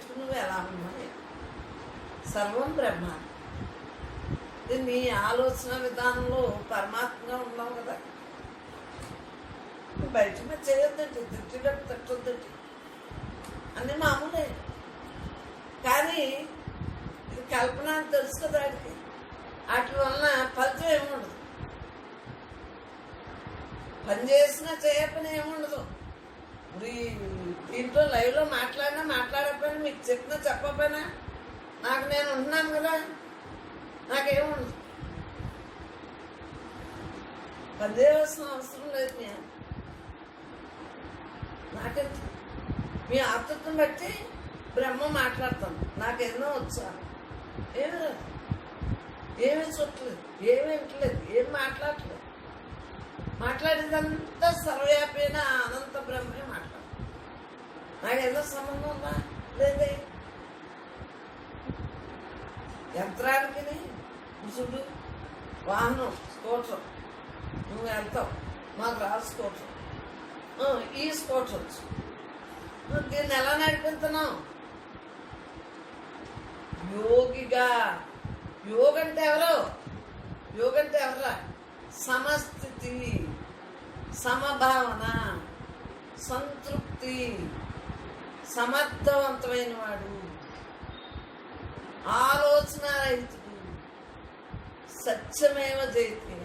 పెట్టుకుని నువ్వు ఎలా ఉన్నావు? సర్వం బ్రహ్మ. నీ ఆలోచన విధానంలో పరమాత్మగా ఉన్నావు కదా. బయట మీద చేయొద్దండి, తిట్టినట్టు తట్టొద్దండి, అన్నీ మామూలే. కానీ ఇది కల్పన అని తెలుసు కదా వాడికి. వాటి వలన ఫలితం ఏముండదు. పని చేసినా చేయకపోయినా ఏముండదు. దీంట్లో లైవ్లో మాట్లాడకపోయినా మీకు చెప్పినా చెప్పకపోయినా నాకు నేను ఉంటున్నాను కదా, నాకేముండదు. పని చేయవలసిన అవసరం లేదు. నేను నాకెంత మీ ఆతృతను బట్టి బ్రహ్మ మాట్లాడతాను. నాకేమో వచ్చా ఏమి రాదు, ఏమీ చూడలేదు, ఏమి వింటలేదు, ఏం మాట్లాడలేదు. మాట్లాడేదంతా సర్వవ్యాపైన అనంత బ్రహ్మే మాట్లాడు. నాకేదో సంబంధం ఉందా? లేదే. యంత్రానికి ముసుడు, వాహనం, స్కూటర్, నువ్వు వెళ్తావు, మాకు రాదు స్కూటర్, ఈ స్కూటర్ వచ్చు. దీన్ని ఎలా నడిపిస్తున్నావు? యోగిగా. యోగంటే ఎవరు? యోగంటే ఎవరా? సమస్థితి, సమభావన, సంతృప్తి, సమర్థవంతమైన వాడు, ఆలోచన రహితుడు, సత్యమేవ జయతే,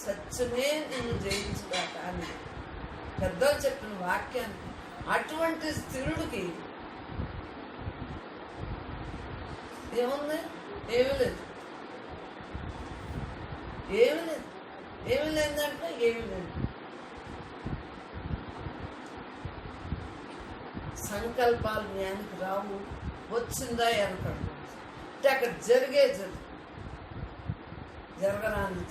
సత్యమే నేను జయించుదాక అని పెద్దలు చెప్పిన వాక్యాన్ని. అటువంటి స్థిరుడికి ఏముంది? ఏమీ లేదు. ఏమీ లేదు. ఏమీ లేదంటే ఏమీ లేదు. సంకల్పాలు జ్ఞానికి రావు. వచ్చిందా వెనకడు అంటే అక్కడ జరిగేది జరగరాని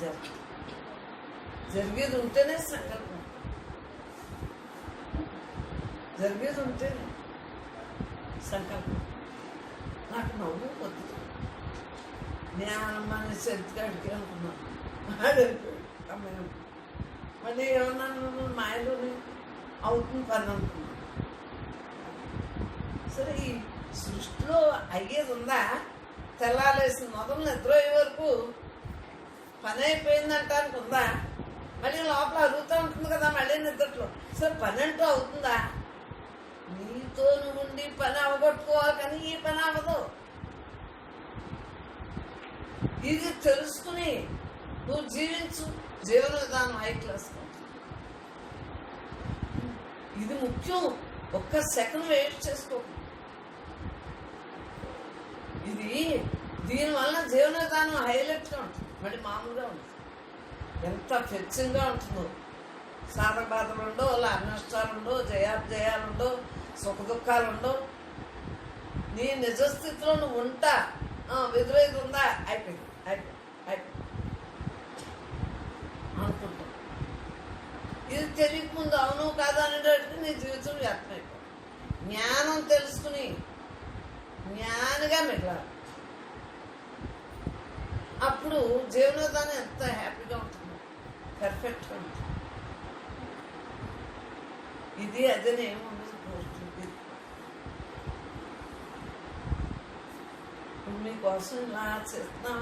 జరిగేది ఉంటేనే సంకల్పం. జరిగేది ఉంటేనే సంకల్పం. నాకు నవ్వు వద్దు. జ్ఞానమ్మని సెంతికాడికి అనుకున్నాను. అమ్మాయి మళ్ళీ ఏమన్నా మాయలోని అవుతుంది పని అనుకున్నాను. సరే, ఈ సృష్టిలో అయ్యేది ఉందా? తెల్లాలేసి మొదలు నిద్ర అయ్యే వరకు పని అయిపోయిందంటానికి ఉందా? మళ్ళీ లోపల అరుగుతూ ఉంటుంది కదా మళ్ళీ నిద్రలో. సరే, పని అంటూ అవుతుందా? నీతో నువ్వుండి పని అవగొట్టుకోవాలి, కానీ ఈ పని అవ్వదు. ఇది తెలుసుకుని నువ్వు జీవించు. జీవన విధానం హై క్లాస్. ఇది ముఖ్యం. ఒక్క సెకండ్ వేస్ట్ చేసుకోకు. ఇది దీనివల్ల జీవన విధానం హైలైట్గా ఉంటుంది. మళ్ళీ మామూలుగా ఉంటుంది. ఎంత ఫెచ్చింగ్గా ఉంటుందో. సాధక బాధలు ఉండవు, నష్టాలు ఉండవు, జయాలు ఉండవు, సుఖ దుఃఖాలు ఉండవు. నీ నిజస్థితిలో నువ్వు ఉంటా. వ్యతిరేకత ఉందా? అయిపోయింది అనుకుంటా. ఇది తెలియక ముందు అవును కాదు అనేటట్టు నీ జీవితం వ్యర్థమైపోతుంది. జ్ఞానం తెలుసుకుని జ్ఞానిగా మిగలాలి. అప్పుడు జీవనోదానం ఎంత హ్యాపీగా ఉంటుంది, పర్ఫెక్ట్గా ఉంటుంది. ఇది అదేనే ఏముండదు. మీకోసం ఇలా చేస్తున్నా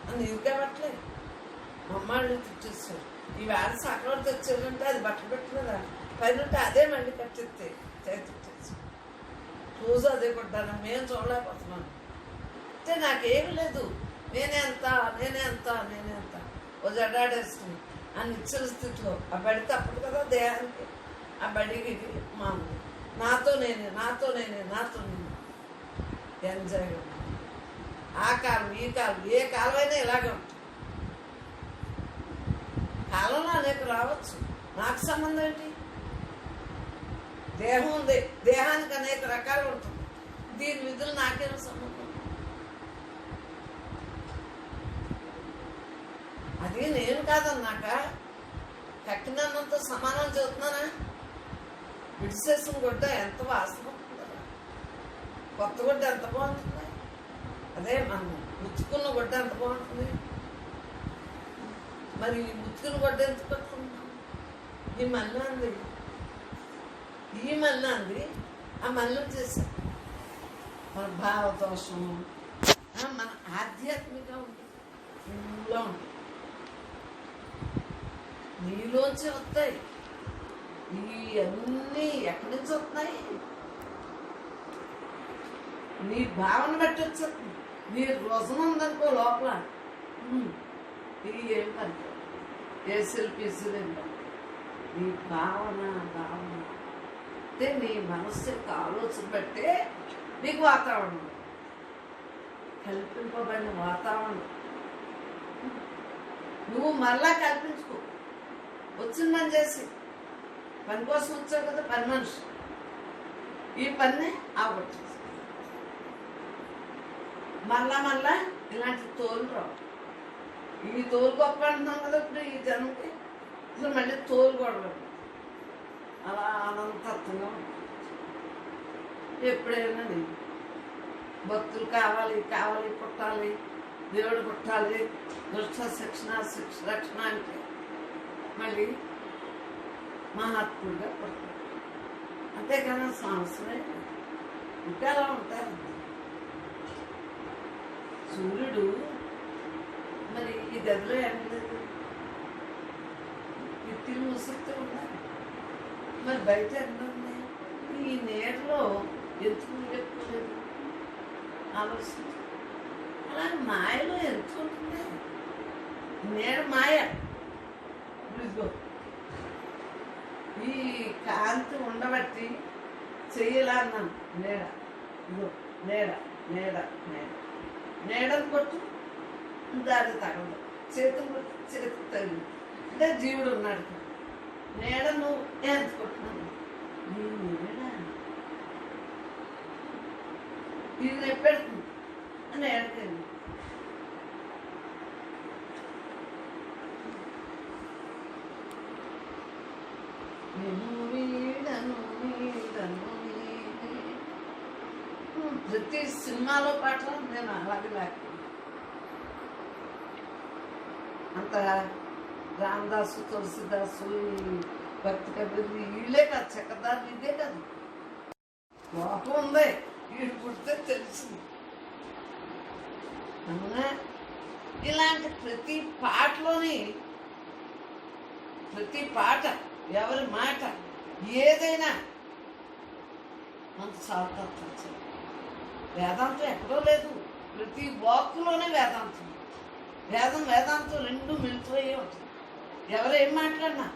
అని నీవు కాబట్లే అమ్మాళ్ళు తెచ్చేస్తారు. ఈ వేళ సకలం తెచ్చారంటే అది బట్టలు పెట్టలేదా? పైన ఉంటే అదే మళ్ళీ కట్టిస్తే తెచ్చేసి రోజు అదే కొట్టాను. మేము చూడలేకపోతున్నాను అంటే నాకేమి లేదు. నేనే ఎంత ఓ జడ్డాడేస్తుంది ఆ నిశ్చల స్థితిలో. ఆ బడి తప్పదు కదా దేహానికి. ఆ బడికి మామూలు నాతో నేనే ఎంజాయ్గా ఉంది. ఆ కాలం ఈ కాలం ఏ కాలమైనా ఇలాగే ఉంటుంది. కాలంలో అనేక రావచ్చు. నాకు సంబంధం ఏంటి? దేహం ఉంది, దేహానికి అనేక రకాలు ఉంటుంది. దీని విధులు నాకేం సంబంధం? అది నేను కాదన్నాక కట్టినంత సమానం చదువుతున్నానా? విడిసేసిన గుడ్డ ఎంత వాసన ఉంటుందా? కొత్త గుడ్డ ఎంత బాగుంటుంది? అదే మనం ముచ్చుకున్న గుడ్డ ఎంత బాగుంటుంది? మరి ముచ్చుకున్న గుడ్డ ఎంత కట్టుకుంటాం? ఈ మళ్ళీ అంది ఆ మళ్ళీ చేశాను. మన భావదోషం, మన ఆధ్యాత్మిక ఉంటుంది, ఫుల్గా ఉంటుంది. నీలోంచి వస్తాయి ఇవన్నీ. ఎక్కడి నుంచి వస్తున్నాయి? నీ భావన బట్టి వచ్చేస్తుంది. నీ రుజును ఉందనుకో లోపల, ఇది ఏం పని, ఏ సెల్ఫీసులు ఏం పని. నీ భావన అంటే నీ మనస్సు యొక్క ఆలోచన బట్టే నీకు వాతావరణం, కల్పింపబడిన వాతావరణం. నువ్వు మరలా కల్పించుకో. వచ్చిందని చేసి పని కోసం వచ్చావు కదా, పని మనిషి, ఈ పని ఆగొచ్చు. మళ్ళా ఇలాంటి తోలు రావు. ఈ తోలు గొప్ప అంటున్నాం కదా ఇప్పుడు ఈ జనంకి. అసలు మళ్ళీ తోలు కూడా అలా అనంతత్వంగా ఉంటుంది. ఎప్పుడైనా భక్తులు కావాలి పుట్టాలి, దేవుడు పుట్టాలి, దుష్ట రక్షణ అంటే మళ్ళీ మహాత్ముడిగా పుట్టాలి. అంతేకాని సంవత్సరమే ఇంకా అలా ఉంటారు. సూర్యుడు మరి ఈ గదిలో ఏమలేదు, కిటికీలు మూసిస్తూ ఉన్నారు. మరి బయట ఎన్నో ఉన్నాయి. ఈ నీడలో ఎందుకు ఎక్కువ లేదు ఆలోచించు. అలా మాయలో ఎంత ఉంటుంది. నీడ మాయ. ఇదిగో ఈ కాంతి ఉండబట్టి చెయ్యలా అన్నాను. నీడ, ఇదిగో నీడను కొట్టు, దారి తగదు. చేతులు కొట్టు, చేతికి తగిలి. అంటే జీవుడు ఉన్నాడు. నీడ నువ్వు ఎంత కొట్టినావు, నీ నీడ ఇది నెప్పెడుతుంది అని ఏడుకెళ్ళి. ప్రతి సినిమాలో పాటలు నేను అలాగే లేకపోతే అంత రామదాసు, తులసిదాసు, భక్తి కబీర్ వీళ్ళే కాదు, చక్రధారులు ఇదే కాదు. లోపం ఉంది, వీడు పుడితే తెలిసింది. అవునా? ఇలాంటి ప్రతి పాటలోని ప్రతి పాట, ఎవరి మాట ఏదైనా మనకు సార్థకం. వేదాంతం ఎక్కడో లేదు, ప్రతి వాక్కులోనే వేదాంతం. వేదాంతం రెండు మిలిపోయే ఉంటుంది. ఎవరు ఏం మాట్లాడినా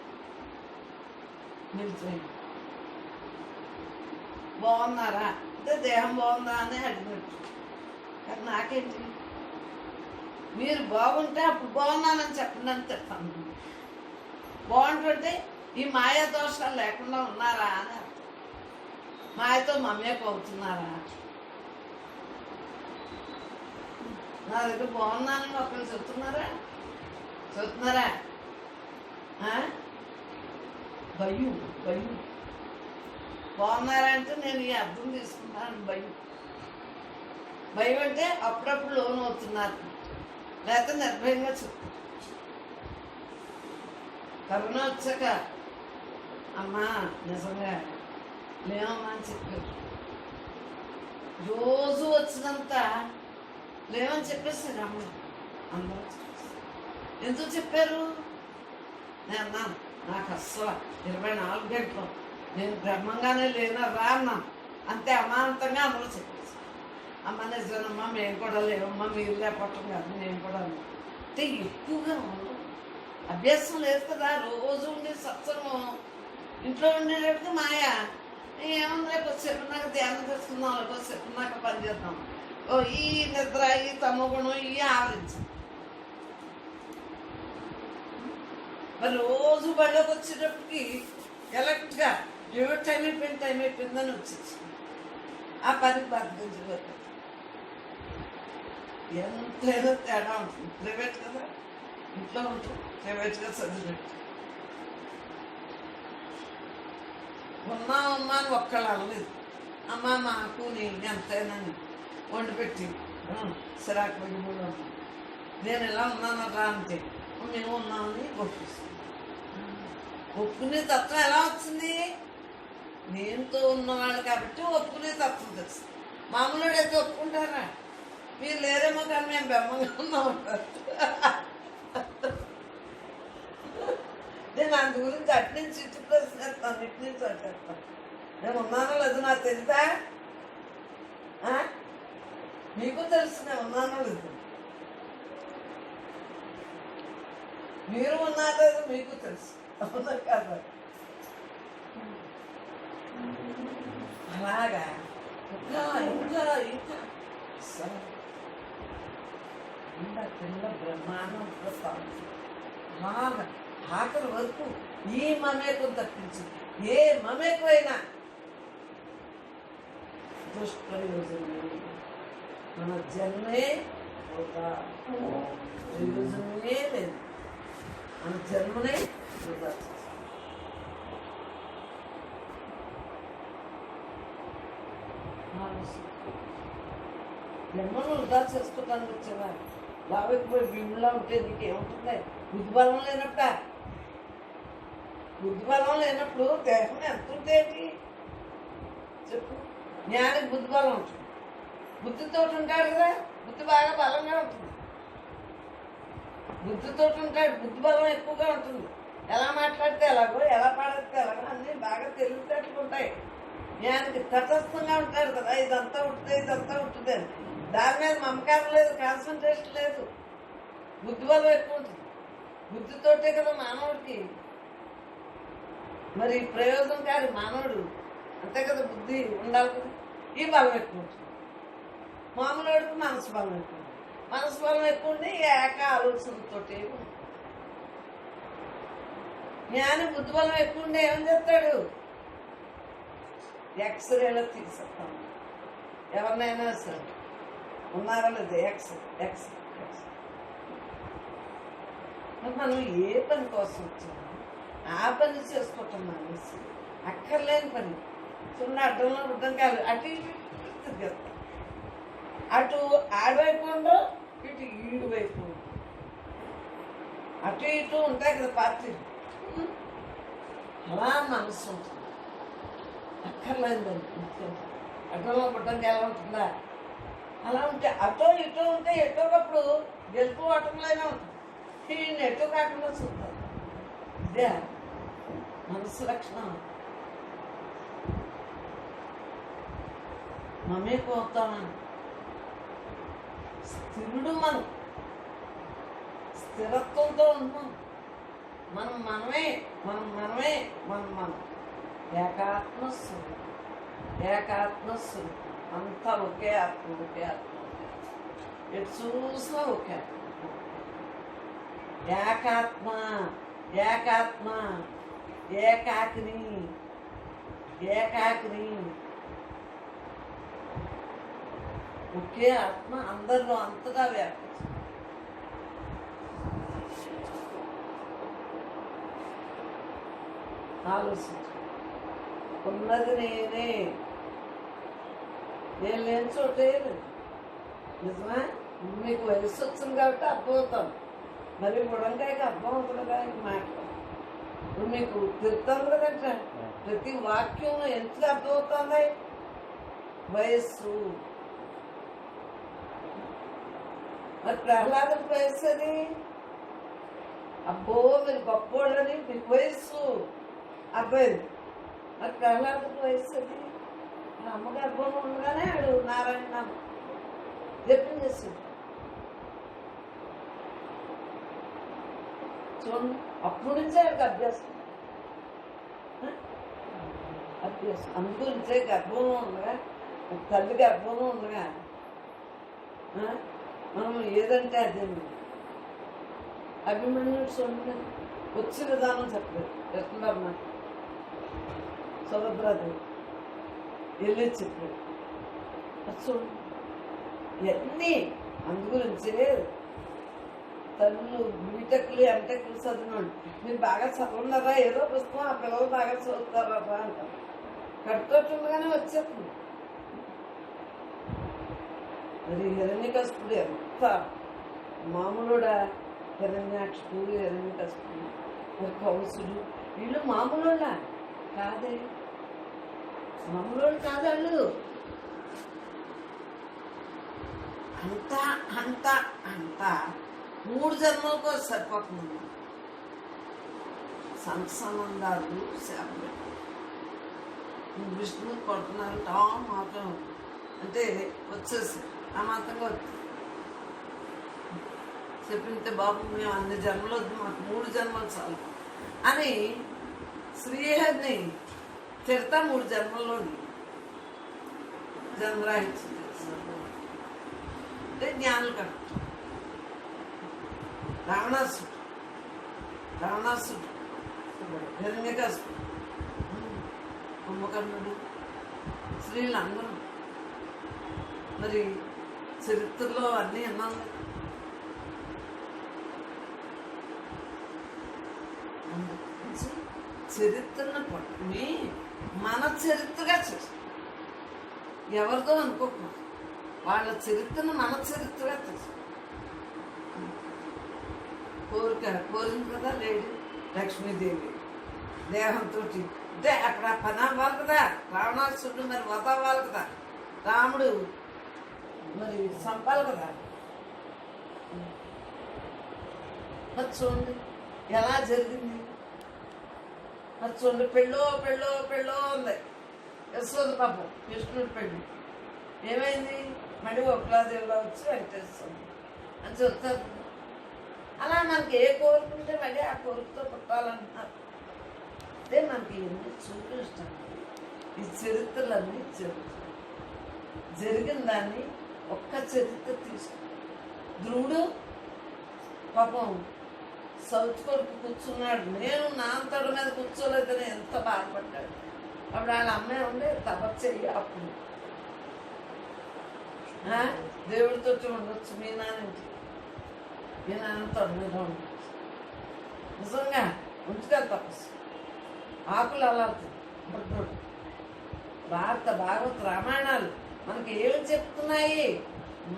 మిలిపోయి. బాగున్నారా అంటే దేహం బాగుందా అని అడిగినట్టు. కానీ నాకేంటి, మీరు బాగుంటే అప్పుడు బాగున్నానని చెప్పండి అని చెప్తాను. బాగుంటుంటే ఈ మాయా దోషాలు లేకుండా ఉన్నారా అని అర్థం. మాయతో మమ్మేకి అవుతున్నారా? నా దగ్గర బాగున్నానని ఒకరు చెప్తున్నారా? భయం బాగున్నారంటే నేను ఈ అర్థం తీసుకున్నాను. భయం అంటే అప్పుడప్పుడు లోన్ అవుతున్నారు, లేకపోతే నిర్భయంగా చెప్తాను. కరోనా వచ్చాక అమ్మా నిజంగా లేవమ్మా అని చెప్పారు. రోజు వచ్చినంత లేవని చెప్పేస్తారు అమ్మ. అందరూ ఎందుకు చెప్పారు? నేను అన్నాను, నాకు అస్సలు 24 గంటలు నేను బ్రహ్మంగానే లేనరా అన్నాను. అంతే అమాంతంగా అందరూ చెప్పేసి, అమ్మ నిజమమ్మా మేము కూడా లేవమ్మా, మీరు లేపటం కాదు, నేను కూడా అన్నా. అంటే ఎక్కువగా అభ్యాసం లేదు కదా. రోజు ఉండే సత్సంగం ఇంట్లో ఉండేటప్పుడు మాయా ఏముంది, రేపు వచ్చేపు నాకు ధ్యానం చేసుకుందాం, వచ్చేపు నాకు పని చేద్దాం. ఈ నిద్ర, ఈ తమగుణం, ఈ ఆవరించు. మరి రోజు బళ్ళకి వచ్చేటప్పటికి కరెక్ట్గా టైం అయిపోయిందని వచ్చేసి ఆ పనికి బద్దగించబోతుంది. ఎంతైనా తేడా ఉంటుంది. ప్రైవేట్ కదా, ఇంట్లో ఉంటుంది, ప్రైవేట్గా చదివిపెట్టు. ఉన్నా అని ఒక్కళ్ళు అనలేదు. అమ్మ మాకు నేను ఎంతైనా వండి పెట్టి సిరాకు వెళ్ళి కూడా నేను ఎలా ఉన్నానరా అంతే. మేము ఉన్నామని ఒప్పిస్తాం. ఒప్పుకునే తత్వం ఎలా వచ్చింది? నేనుతో ఉన్నవాళ్ళు కాబట్టి ఒప్పుకునే తత్వం తెలుస్తుంది. మామూలుడైతే ఒప్పుకుంటారా? మీరు లేరేమో కానీ మేము బెమ్మంగా ఉన్నామంటారు. నేను అందు గురించి అటు నుంచి ఇటు ప్రశ్న వేస్తాను, ఇటు నుంచి అటు వేస్తాను. నేను ఉన్నానో లేదు నాకు తెలుసా? మీకు తెలుసు నేను ఉన్నానో లేదు. మీరు ఉన్నారో లేదు మీకు తెలుసు, అవునా కదా? అలాగా ఇంకా ఇంకా ఇంకా పిల్ల బ్రహ్మాండం అలాగా ఆఖరి వరకు ఈ మమేకం తప్పించి ఏ మమేకమైనా దుష్ప్రయోజనమే. మన జన్మే వృధా, ప్రయోజనమే లేదు. మన జన్మనే వృధా. జన్మను వృధా చేసుకోవడానికి వచ్చేవా? లాభకి పోయి భీములా ఉంటే నీకేముంటుంది? బుద్ధిబలం లేనప్పుడా? బుద్ధిబలం లేనప్పుడు దేహం ఎంత ఉంటేంటి చెప్పు? జ్ఞానికి బుద్ధిబలం ఉంటుంది, బుద్ధితో ఉంటాడు కదా, బుద్ధి బాగా బలంగా ఉంటుంది. బుద్ధితో ఉంటాడు, బుద్ధి బలం ఎక్కువగా ఉంటుంది. ఎలా మాట్లాడితే ఎలాగో, ఎలా పాడితే ఎలాగో అన్నీ బాగా తెలివితేటలు ఉంటాయి. జ్ఞానికి తటస్థంగా ఉంటాడు కదా, ఇదంతా ఉంటుంది ఇదంతా ఉంటుంది అని. దాని మీద మమకారం లేదు, కాన్సన్ట్రేషన్ లేదు, బుద్ధి బలం ఎక్కువ ఉంటుంది. బుద్ధితోటే కదా మానవుడికి మరి ప్రయోజనకారి మానవుడు, అంతే కదా, బుద్ధి ఉండాలి కదా. ఈ బలం ఎక్కువ ఉంటుంది. మామూలుడికి మనసు బలం ఎక్కువ, మనసు బలం ఎక్కువ ఉండి ఏక ఆలోచనతోటి. జ్ఞాని బుద్ధి బలం ఎక్కువ ఉండి ఏమని చెప్తాడు? ఎక్స్రేలో తీసేస్తాం ఎవరినైనా సరే, ఉన్నారా లేదు? X X X. మనం ఏ పని కోసం వచ్చామో ఆ పని చేసుకోవటం మానేసి అక్కర్లేని పని చిన్న అడ్డంలో అడ్డం కాదు, అటు ఇటు అటు ఆడవైపు ఉండవు, ఇటు ఈడు వైపు ఉండవు. అటు ఇటు ఉంటాయి కదా పార్టీలు, అలా మనసు ఉంటుంది. అక్కర్లేదండి అడ్డంలో పుట్టడానికి ఎలా ఉంటుందా? అలా ఉంటే అటో ఇటో ఉంటే ఎటోకప్పుడు గెలుపు ఓటంలోనే ఉంటుంది. ఈయన ఎటో కాకుండా చూస్తారు. ఇదే మనసు లక్షణం. మమేకవుతామని స్థిరుడు మనం, స్థిరత్వంతో ఉన్నాం. మనం మనమే మనం మనమే మనం మనం ఏకాత్మస్వరూపం, ఏకాత్మస్వరూపం. అంతా ఒకే ఆత్మ, ఒకే ఆత్మ. ఎటు చూసినా ఒకే ఆత్మ. ఏకాత్మ ఏకాత్మ ఏకాకిని ఏకాకిని ఒకే ఆత్మ అందరిలో అంతగా వ్యాపించి ఆలోచించు. ఉన్నది నేనే, నేను లేని చోటే లేదు. నిజమా? మీకు వయసు వచ్చింది కాబట్టి అర్థమవుతాను. మరి బుడంకాయకి అర్థం అవుతుంది కదా ఈ మాట. ఇప్పుడు మీకు తిరుగుతాను కదంట, ప్రతి వాక్యం ఎందుకు అర్థమవుతుంది? వయస్సు. మరి ప్రహ్లాదుడికి వయస్సు అది. అబ్బో మీరు గొప్పోళ్ళని మీకు వయస్సు అబ్బాయింది. మరి ప్రహ్లాదుడికి వయస్సు అది. అమ్మకి అబ్బోలో ఉండగానే ఆడు నారాయణ నామం జపం చేసింది. చూడండి, అప్పటి నుంచే ఆడికి అభ్యాసం అభ్యాసం. అందుగురించే గర్భంలో ఉండగా, తల్లి గర్భంలో ఉండగా మనం ఏదంటే అదే. అభిమన్యుడు చూడండి, వచ్చే విధానం చెప్పలేదు. ఎట్లున్నారు సుభద్రాదేవి వెళ్ళి చెప్పాడు. చూడండి ఇవన్నీ అందుగురించే తల్లు బీటెక్లు ఎంటెక్లు చదివినాడు. మీరు బాగా చదవన్నారా, ఏదో పుస్తకం ఆ పిల్లలు బాగా చదువుతారా అంటారు. కట్టుకోవట్లుగానే వచ్చేస్తుంది. మరి హిరణ్యకశిపుడు ఎంత మామూలుడా? హిరణ్యాక్షుడు, హిరణ్యకశిపుడు, మరి కౌసుడు, వీళ్ళు మామూలుడా కాదే, మామూలు కాదు వాళ్ళు. అంత అంత 3 జన్మలకు సరిపోతుంది. సంబంధాలు శాపం విష్ణు కొడుతున్నారు మాత్రం అంటే వచ్చేసి ఆ మాత్రంగా చెప్పింటే బాబు మేము అన్ని జన్మలు వద్దు, మాకు 3 జన్మలు చాలు అని శ్రీహరిని తిడతా 3 జన్మల్లోని జన్మరాహించింది. అంటే జ్ఞానులు కదా. రావణాసుడు హిరణ్యకశిపుడు, కుంభకర్ణుడు, స్త్రీలందరూ మరి చరిత్రలో అన్నీ విన్నాం కదా. చరిత్రను పట్టుకుని మన చరిత్రగా చేస్తాం. ఎవరితో అనుకోకూడదు, వాళ్ళ చరిత్రను మన చరిత్రగా చేస్తాం. కోరింది కదా లేడీ లక్ష్మీదేవి దేహంతో. అంటే అక్కడ పని అవ్వాలి కదా, రావణాసుడు మరి వధ అవ్వాలి కదా, రాముడు మరి చంపాలి కదా. మరి చూడండి ఎలా జరిగింది. మరి చూడండి పెళ్ళో ఉంది యశోద పాపం కృష్ణుడి పెళ్ళి ఏమైంది, మళ్ళీ ఒక్కలాదేవిలో వచ్చి వెంకటేశ్వరం అని చెప్తారు. అలా మనకి ఏ కోరుకుంటే మళ్ళీ ఆ కోరికతో పుట్టాలంటున్నారు. అదే మనకి ఎన్ని చూపిస్తాను. ఈ చరిత్రలన్నీ జరిగిన దాన్ని ఒక్క చరిత్ర తీసుకు. ధ్రువుడు పాపం సౌత్ కొడుకు కూర్చున్నాడు, నేను నా అంతటి మీద కూర్చోలేదని ఎంత బాధపడ్డాడు. అప్పుడు వాళ్ళ అమ్మాయి ఉండే తపస్సు చెయ్యి, అప్పుడు దేవుడితో ఉండొచ్చు, మీ నాన్న తొడ మీద ఉండొచ్చు. నిజంగా ఉంచుకోవాలి తపస్సు. ఆకులు అలాడుతుంది. భాగవత రామాయణాలు మనకి ఏమి చెప్తున్నాయి,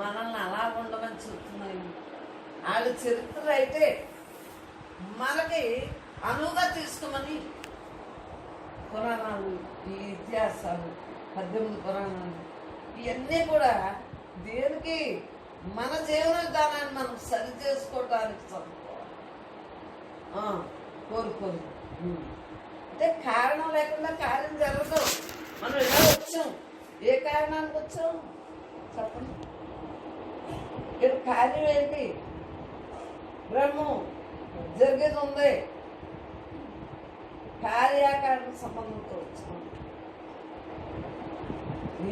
మనల్ని అలా ఉండమని చెప్తున్నాయి. వాళ్ళ చరిత్ర అయితే మనకి అనువుగా తీసుకోమని పురాణాలు, ఈ ఇతిహాసాలు 18 పురాణాలు ఇవన్నీ కూడా దేనికి మన జీవన విధానాన్ని మనం సరి చేసుకోవడానికి చదువుకోవాలి. కోరుకోరు అంటే కారణం లేకుండా కార్యం జరగదు. మనం ఎలా వచ్చాం, ఏ కారణానికి వచ్చాం చెప్పండి. ఇక్కడ కార్యం ఏంటి, బ్రహ్మం జరిగేది ఉంది, కార్యాకారణ సంబంధంతో వచ్చాం.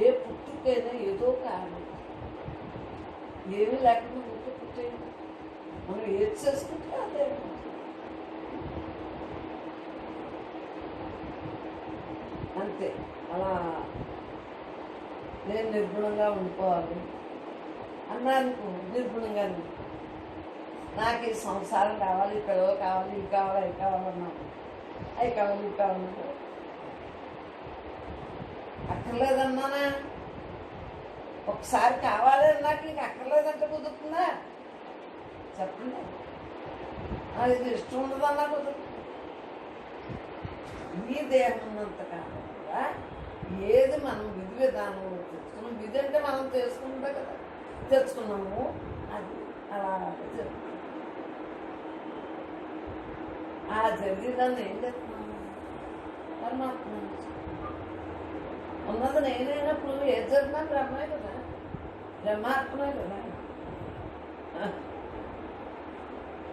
ఏ పుట్టుకైనా ఏదో కారణం, ఏమీ లేకుండా పుట్టు పుట్టేది. మనం ఏది చేసుకుంటే అదే. అంతే. అలా నేను నిర్గుణంగా ఉండిపోవాలి అన్నాను. నిర్గుణంగా నాకు ఈ సంసారం కావాలి, పిల్లలు కావాలి, ఇవి కావాలి, అవి కావాలన్నాను. అవి కావాలి, ఇవి కావాలన్నా అక్కర్లేదన్నానా. ఒకసారి కావాలి అన్నాక నీకు అక్కర్లేదంటే కుదురుతుందా చెప్పండి. ఇది ఇష్టం ఉండదన్నా కుదురుతుంది. ఈ దేహం ఉన్నంత కాలం కూడా ఏది మనం విధి విధానంలో తెచ్చుకున్నాం. విధి అంటే మనం తెలుసుకుంటా కదా, తెచ్చుకున్నాము. అది అలా జరుగుతుంది. ఆ జరిగేదాన్ని ఏం చేస్తున్నాము, పరమాత్మ ఉన్నది నేనైనప్పుడు ఏది జరిగినా బ్రహ్మే కదా, బ్రహ్మాత్మే కదా.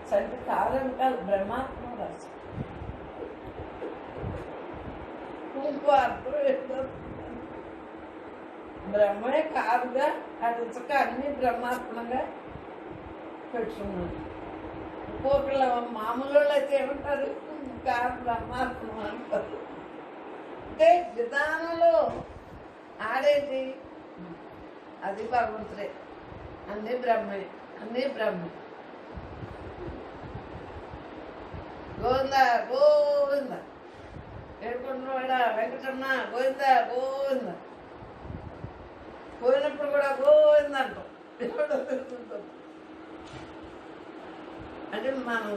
సంటి కాలం కాదు, బ్రహ్మాత్మ రాసి ఇంకో అర్థం ఏంటో బ్రహ్మే కాదుగా. అది ఇచ్చక అన్ని బ్రహ్మాత్మగా పెట్టుకున్నాను. ఇంకొకళ్ళ మామూలు వాళ్ళు అయితే ఏమంటారు, కాదు బ్రహ్మాత్మ అంటారు. అంటే విధానంలో ఆడేది అది భగవంతుడే, అన్నీ బ్రహ్మే, అన్నీ బ్రహ్మే. గోవింద గోవింద ఏడుకుంటున్నాడా వెంకటరమణ, గోవింద గోవింద. పోయినప్పుడు కూడా గోవింద అంటాం. ఎవడో తిరుగుతుంటాం. అంటే మనం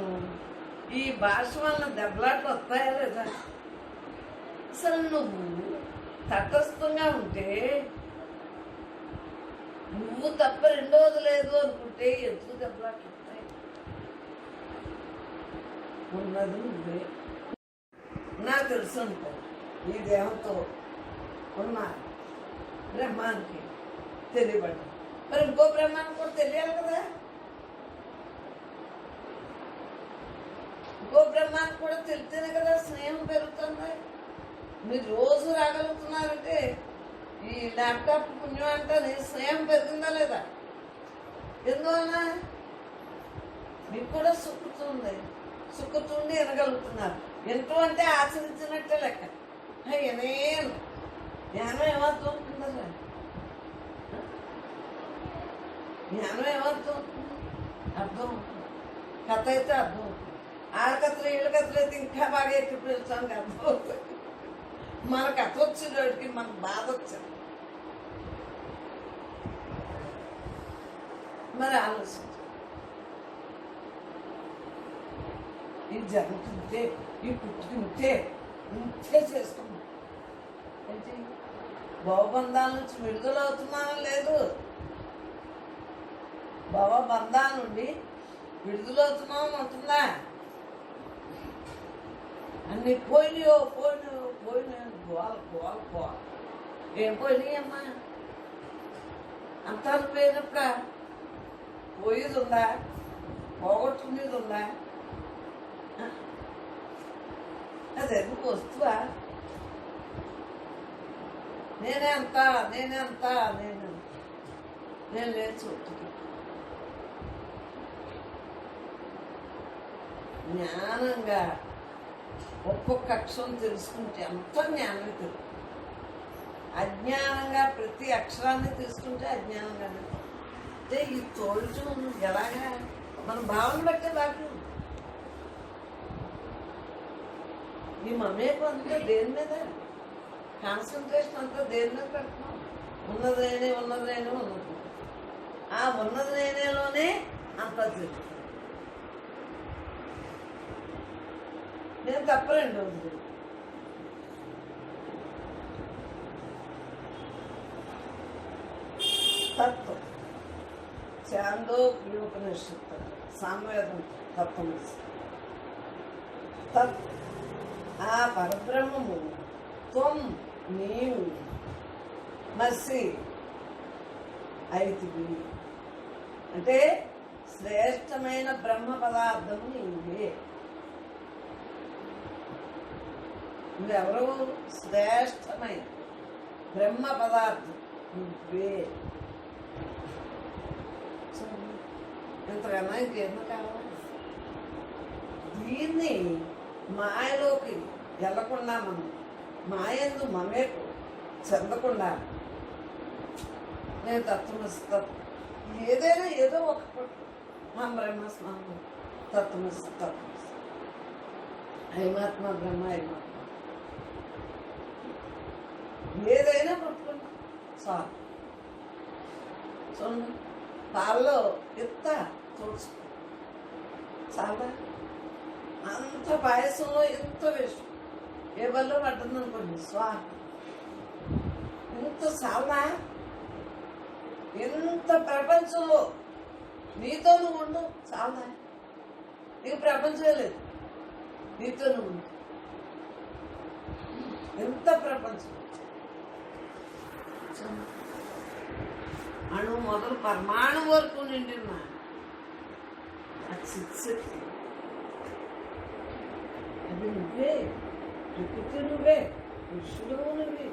ఈ భాష వలన దెబ్బలాట్లు వస్తాయా లేదా? అసలు నువ్వు తటస్థంగా ఉంటే నువ్వు తప్ప రెండోది లేదు అనుకుంటే ఎందుకు దెబ్బలాట్లుంటాయి? ఉన్నది నువ్వే. నాకు తెలుసు అనుకో, ఈ దేహంతో ఉన్న బ్రహ్మానికి తెలియబడ్డా, మరి ఇంకో బ్రహ్మానికి కూడా తెలియాలి కదా. ఇంకో బ్రహ్మానికి కూడా తెలితేనే కదా స్నేహం పెరుగుతుంది. మీరు రోజు రాగలుగుతున్నారంటే ఈ ల్యాప్టాప్ పుణ్యం అంటే స్నేహం పెరిగిందా లేదా? ఎందువల్ల మీకు కూడా సుక్కుతుండి వినగలుగుతున్నారు. ఎంతో అంటే ఆచరించినట్టే లెక్క. వినేను జ్ఞానం ఏమర్థం అవుతుందా? జ్ఞానం ఏమర్థం అవుతుంది? అర్థం అవుతుంది. కథ అయితే అర్థం అవుతుంది. ఆడ కథలు వీళ్ళ కథలు అయితే ఇంకా బాగా ఎక్కి పిలుస్తానికి అర్థం అవుతుంది. మన కథ వచ్చేటికి మనకు బాధ వచ్చింది. మరి ఆలోచించు. ఈ జరుగుతుంటే ఈ పుట్టుకుంటే ఇంతే చేసుకున్నాం ఏంటి? భవబంధాల నుంచి విడుదలవుతున్నానో లేదు, భవబంధాల నుండి విడుదలవుతున్నాం అంటుందా? అన్ని పోయినాయో గోల ఏం పోయినాయి అమ్మా? అంతా పోయినప్పుడు పోయేది ఉందా? పోగొట్టుకునేది ఉందా? అదే నువ్వు వస్తువా? నేనే అంతా నేను లేచి ఒట్టుకు జ్ఞానంగా ఒక్కొక్క అక్షరం తెలుసుకుంటే అంత జ్ఞానం తెలుసు. అజ్ఞానంగా ప్రతి అక్షరాన్ని తీసుకుంటే అజ్ఞానంగానే. అంటే ఈ తోల్చు ఎలాగా మన భావన బట్టే బాగా. ఈ మమేకం అంతా దేని మీద కాన్సన్ట్రేషన్ అంతా దేని మీద పెడుతున్నాం? ఉన్నది నేనే. ఆ ఉన్నది నేనేలోనే అంత తెలుసు. నేను తప్పలేండి రోజు తత్వం చాందోగ్యోపనిషత్తు సామవేదం తత్వం. ఆ పరబ్రహ్మము త్వం నీవు మసి అయితివి అంటే శ్రేష్టమైన బ్రహ్మ పదార్థము నీవే. నువ్వెవరు? శ్రేష్టమైన బ్రహ్మ పదార్థం నువ్వే. ఇంతకన్నా ఇంకేమో కావాలి? దీన్ని మాయలోకి వెళ్ళకుండా మనం మాయందు మమేకు చెందకుండా నేను తత్వమసి ఏదైనా ఏదో ఒక మా బ్రహ్మస్నానం తత్వమసి ఐమాత్మ బ్రహ్మ ఐమాత్మ ఏదైనా పట్టుకుంటా చాలు. చూడండి, పాలలో ఎత్త తోడ్చుకో చాలా. అంత పాయసంలో ఎంత వేస్ట్ ఏ బల్లో పడ్డదనుకోండి స్వాహ. ఇంత చాలా, ఎంత ప్రపంచంలో నీతో నువ్వు ఉండు చాలా. నీకు ప్రపంచమే లేదు, నీతో నువ్వు ఉండు. ఎంత ప్రపంచం అణు మొదలు పరమాణు వరకు నిండినా చిత్శక్తి అది నువ్వే. ప్రకృతి నువ్వే, పురుషుడు నువ్వే,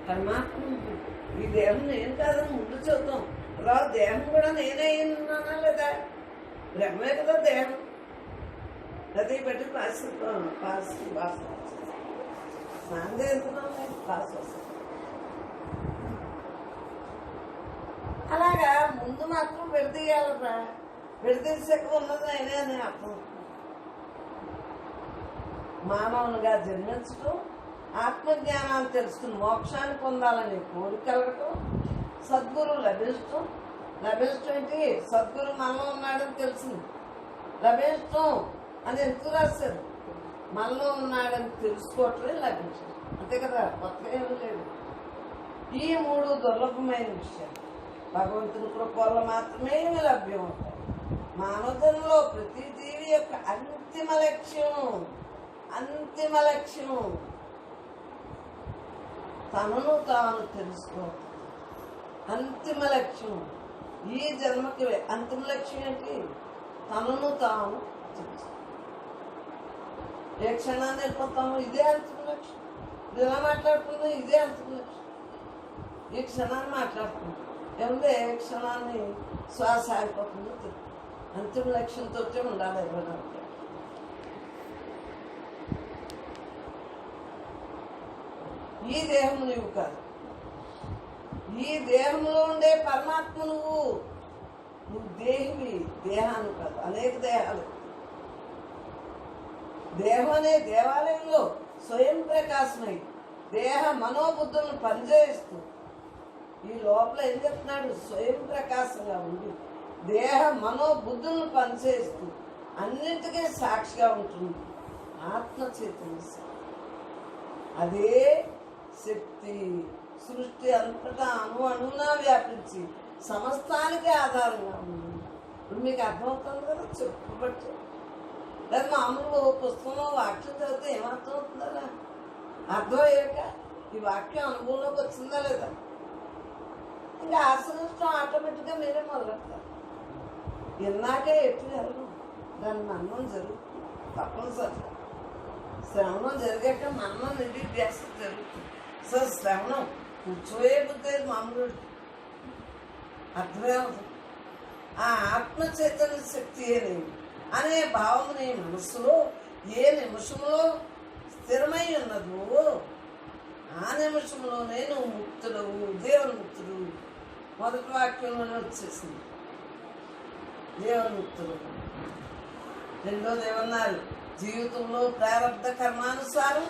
పరమాత్మ నువ్వు. ఈ దేహం నేను కాదని ముందు చూద్దాం. అలా దేహం కూడా నేనే ఉన్నానా లేదా? బ్రహ్మే కదా దేహం. అది బట్టి పాస్ నాందే ఎంతున్నాం పాస్ వస్తుంది. అలాగా ముందు మాత్రం విడదీయాలరా. విడదీసాక ఉన్నది నేనే అని అర్థం. మానవులుగా జన్మించడం, ఆత్మజ్ఞానాన్ని తెలుసుకుని మోక్షాన్ని పొందాలని కోరిక కలగటం, సద్గురువు లభించటం ఏంటి? సద్గురు మనలో ఉన్నాడని తెలిసింది. లభించటం అని ఎందుకు రాశారు? మనలో ఉన్నాడని తెలుసుకోవటమే లభించడం, అంతే కదా. కొత్తగా ఏమీ లేదు. ఈ మూడు దుర్లభమైన విషయాలు. భగవంతుని కృప వల్ల మాత్రమే ఇవి లభ్యం అవుతాయి. మానవతనంలో ప్రతి జీవి యొక్క అంతిమ లక్ష్యం తనను తాను తెలుసుకోవాలి. అంతిమ లక్ష్యం ఈ జన్మకి అంతిమ లక్ష్యం ఏంటి? తనను తాను తెలుసుకోవాలి. ఏ క్షణాన్ని వెళ్ళిపోతాము, ఇదే అంతిమ లక్ష్యం. ఇలా మాట్లాడుతున్నాం, ఇదే అంతిమ లక్ష్యం. ఈ క్షణాన్ని మాట్లాడుతున్నాం, ఏముంది ఏ క్షణాన్ని శ్వాస ఆగిపోతుందో తెలుసు. అంతిమ లక్ష్యంతో ఉండాలి ఎవరైనా. ఈ దేహం నువ్వు కాదు, ఈ దేహంలో ఉండే పరమాత్మ నువ్వు దేహివి, దేహాన్ని కాదు. అనేక దేహాలు. దేహం అనే దేవాలయంలో స్వయం ప్రకాశమై దేహ మనోబుద్ధులను పనిచేయిస్తూ ఈ లోపల ఏం చెప్తున్నాడు? స్వయం ప్రకాశంగా ఉండి దేహ మనోబుద్ధులను పనిచేస్తూ అన్నింటికీ సాక్షిగా ఉంటుంది ఆత్మ చైతన్య. అదే శక్తి సృష్టి అంతటా అణువునా వ్యాపించి సమస్తానికి ఆధారంగా ఉంది. ఇప్పుడు మీకు అర్థమవుతుంది కదా చెప్పుబట్టి. లేదా మామూలుగా పుస్తకంలో వాక్యం చదివితే ఏమర్థం అవుతుందా? అర్థమయ్యాక ఈ వాక్యం అనుభవంలోకి వచ్చిందా లేదా? ఇంకా ఆశ్రయించడం ఆటోమేటిక్గా మీరే మొదలెడతారు. ఇన్నాకే ఎటు వెళ్ళను, దాని మన్నం జరుగుతుంది తప్పనిసరిగా. శ్రవణం జరిగాక మన్నం నిధిధ్యాసం జరుగుతుంది. సో శ్రవణం కూర్చోయే బుద్ధి మామూలు అర్థమే అవుతుంది. ఆ ఆత్మ చైతన్య శక్తి అనే భావముని మనస్సులో ఏ నిమిషంలో స్థిరమై ఉన్నదో ఆ నిమిషంలోనే నువ్వు ముక్తుడవు, జీవన్ముక్తుడు. మొదటి వాక్యంలోనే వచ్చేసింది జీవన్ముక్తుడు. రెండోది ఏమన్నారు? జీవితంలో ప్రారంభ కర్మానుసారం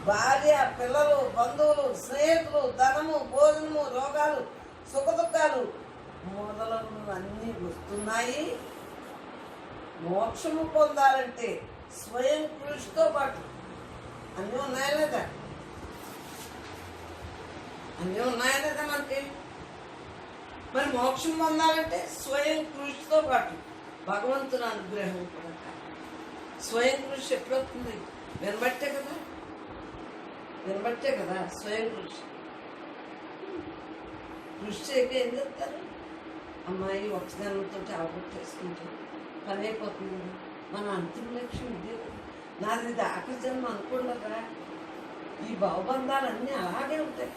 భార్య, పిల్లలు, బంధువులు, స్నేహితులు, ధనము, భోజనము, రోగాలు, సుఖదుఖాలు మొదలైనవన్నీ వస్తున్నాయి. మోక్షము పొందాలంటే స్వయం కృషితో పాటు అన్నీ ఉన్నాయా లేదా? అన్నీ ఉన్నాయా లేదా మనకి? మరి మోక్షం పొందాలంటే స్వయం కృషితో పాటు భగవంతుని అనుగ్రహం కూడా. స్వయం కృషి ఎప్పుడవుతుంది? వినబట్టే కదా స్వయం కృషి. కృషి చేయక ఏం చెప్తారు? అమ్మాయి ఒక్కదానితో అవగొట్టేసుకుంటారు, పని అయిపోతుంది కదా. మన అంతిమ లక్ష్యం ఇదే కదా. నాది ఇది ఆఖరి జన్మ అనుకోండిరా. ఈ భావబంధాలన్నీ అలాగే ఉంటాయి.